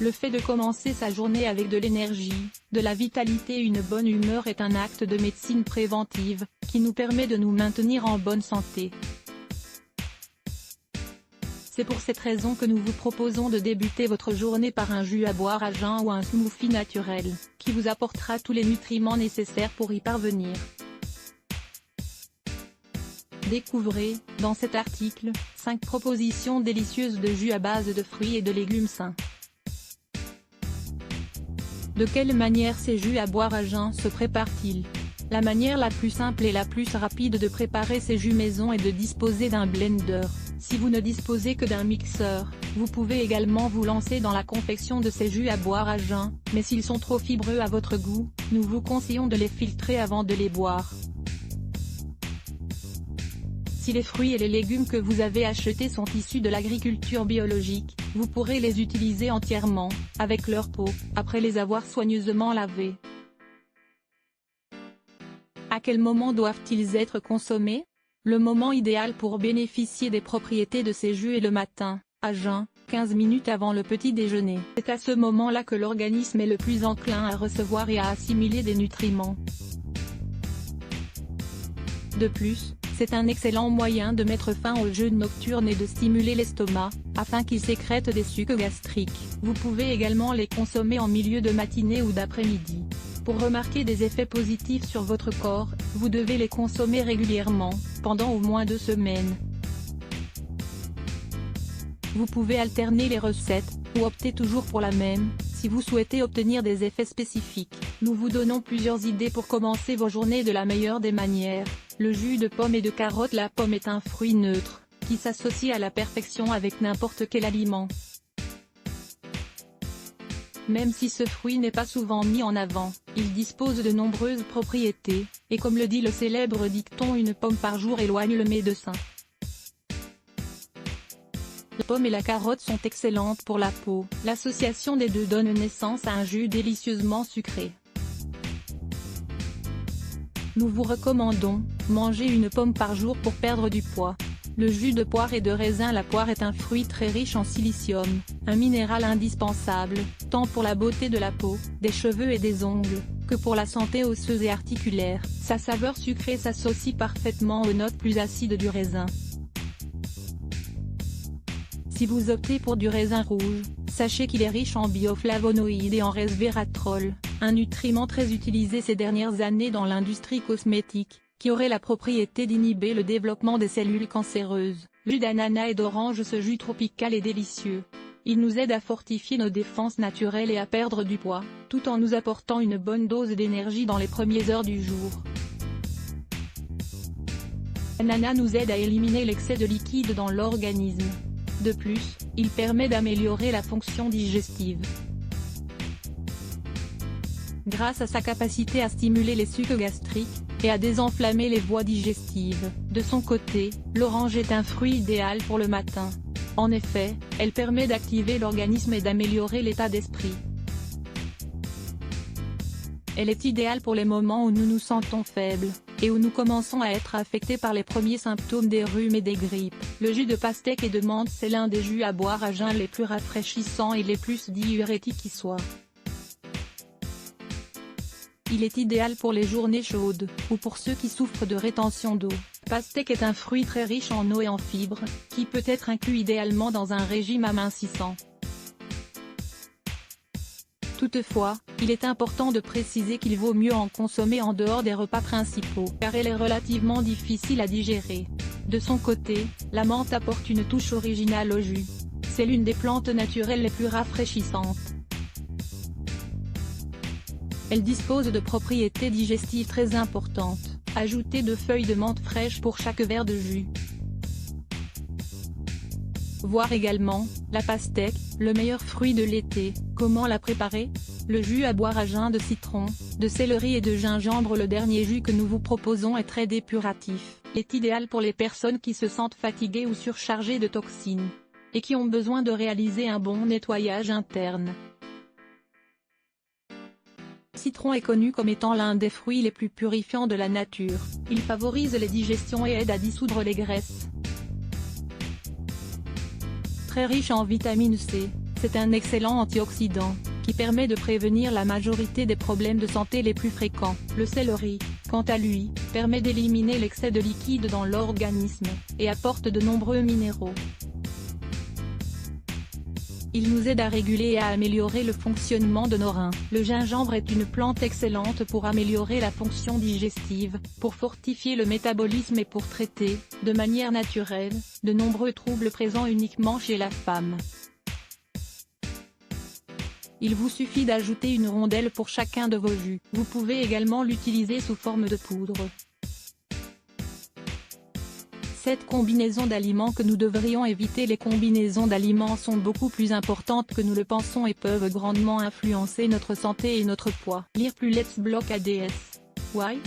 Le fait de commencer sa journée avec de l'énergie, de la vitalité et une bonne humeur est un acte de médecine préventive, qui nous permet de nous maintenir en bonne santé. C'est pour cette raison que nous vous proposons de débuter votre journée par un jus à boire à jeun ou un smoothie naturel, qui vous apportera tous les nutriments nécessaires pour y parvenir. Découvrez, dans cet article, 5 propositions délicieuses de jus à base de fruits et de légumes sains. De quelle manière ces jus à boire à jeun se préparent-ils? La manière la plus simple et la plus rapide de préparer ces jus maison est de disposer d'un blender. Si vous ne disposez que d'un mixeur, vous pouvez également vous lancer dans la confection de ces jus à boire à jeun, mais s'ils sont trop fibreux à votre goût, nous vous conseillons de les filtrer avant de les boire. Si les fruits et les légumes que vous avez achetés sont issus de l'agriculture biologique, vous pourrez les utiliser entièrement, avec leur peau, après les avoir soigneusement lavés. À quel moment doivent-ils être consommés? Le moment idéal pour bénéficier des propriétés de ces jus est le matin, à jeun, 15 minutes avant le petit déjeuner. C'est à ce moment-là que l'organisme est le plus enclin à recevoir et à assimiler des nutriments. De plus, c'est un excellent moyen de mettre fin au jeûne nocturne et de stimuler l'estomac, afin qu'il sécrète des sucs gastriques. Vous pouvez également les consommer en milieu de matinée ou d'après-midi. Pour remarquer des effets positifs sur votre corps, vous devez les consommer régulièrement, pendant au moins 2 semaines. Vous pouvez alterner les recettes, ou opter toujours pour la même, si vous souhaitez obtenir des effets spécifiques. Nous vous donnons plusieurs idées pour commencer vos journées de la meilleure des manières. Le jus de pomme et de carotte. La pomme est un fruit neutre, qui s'associe à la perfection avec n'importe quel aliment. Même si ce fruit n'est pas souvent mis en avant, il dispose de nombreuses propriétés, et comme le dit le célèbre dicton, une pomme par jour éloigne le médecin. La pomme et la carotte sont excellentes pour la peau. L'association des deux donne naissance à un jus délicieusement sucré. Nous vous recommandons, manger une pomme par jour pour perdre du poids. Le jus de poire et de raisin. La poire est un fruit très riche en silicium, un minéral indispensable, tant pour la beauté de la peau, des cheveux et des ongles, que pour la santé osseuse et articulaire. Sa saveur sucrée s'associe parfaitement aux notes plus acides du raisin. Si vous optez pour du raisin rouge, sachez qu'il est riche en bioflavonoïdes et en resveratrol, un nutriment très utilisé ces dernières années dans l'industrie cosmétique, qui aurait la propriété d'inhiber le développement des cellules cancéreuses. Jus d'ananas et d'orange. Ce jus tropical est délicieux. Il nous aide à fortifier nos défenses naturelles et à perdre du poids, tout en nous apportant une bonne dose d'énergie dans les premières heures du jour. L'ananas nous aide à éliminer l'excès de liquide dans l'organisme. De plus, il permet d'améliorer la fonction digestive. Grâce à sa capacité à stimuler les sucs gastriques, et à désenflammer les voies digestives. De son côté, l'orange est un fruit idéal pour le matin. En effet, elle permet d'activer l'organisme et d'améliorer l'état d'esprit. Elle est idéale pour les moments où nous nous sentons faibles, et où nous commençons à être affectés par les premiers symptômes des rhumes et des grippes. Le jus de pastèque et de menthe. C'est l'un des jus à boire à jeun les plus rafraîchissants et les plus diurétiques qui soient. Il est idéal pour les journées chaudes, ou pour ceux qui souffrent de rétention d'eau. Pastèque est un fruit très riche en eau et en fibres, qui peut être inclus idéalement dans un régime amincissant. Toutefois, il est important de préciser qu'il vaut mieux en consommer en dehors des repas principaux, car elle est relativement difficile à digérer. De son côté, la menthe apporte une touche originale au jus. C'est l'une des plantes naturelles les plus rafraîchissantes. Elle dispose de propriétés digestives très importantes. Ajoutez 2 feuilles de menthe fraîches pour chaque verre de jus. Voir également, la pastèque, le meilleur fruit de l'été. Comment la préparer? Le jus à boire à jeun de citron, de céleri et de gingembre. Le dernier jus que nous vous proposons est très dépuratif. Il est idéal pour les personnes qui se sentent fatiguées ou surchargées de toxines, et qui ont besoin de réaliser un bon nettoyage interne. Le citron est connu comme étant l'un des fruits les plus purifiants de la nature. Il favorise les digestions et aide à dissoudre les graisses. Très riche en vitamine C, C'est un excellent antioxydant, qui permet de prévenir la majorité des problèmes de santé les plus fréquents. Le céleri, quant à lui, permet d'éliminer l'excès de liquide dans l'organisme, et apporte de nombreux minéraux. Il nous aide à réguler et à améliorer le fonctionnement de nos reins. Le gingembre est une plante excellente pour améliorer la fonction digestive, pour fortifier le métabolisme et pour traiter, de manière naturelle, de nombreux troubles présents uniquement chez la femme. Il vous suffit d'ajouter une rondelle pour chacun de vos jus. Vous pouvez également l'utiliser sous forme de poudre. Cette combinaison d'aliments que nous devrions éviter. Les combinaisons d'aliments sont beaucoup plus importantes que nous le pensons et peuvent grandement influencer notre santé et notre poids. Lire plus. Let's block ADS. Why?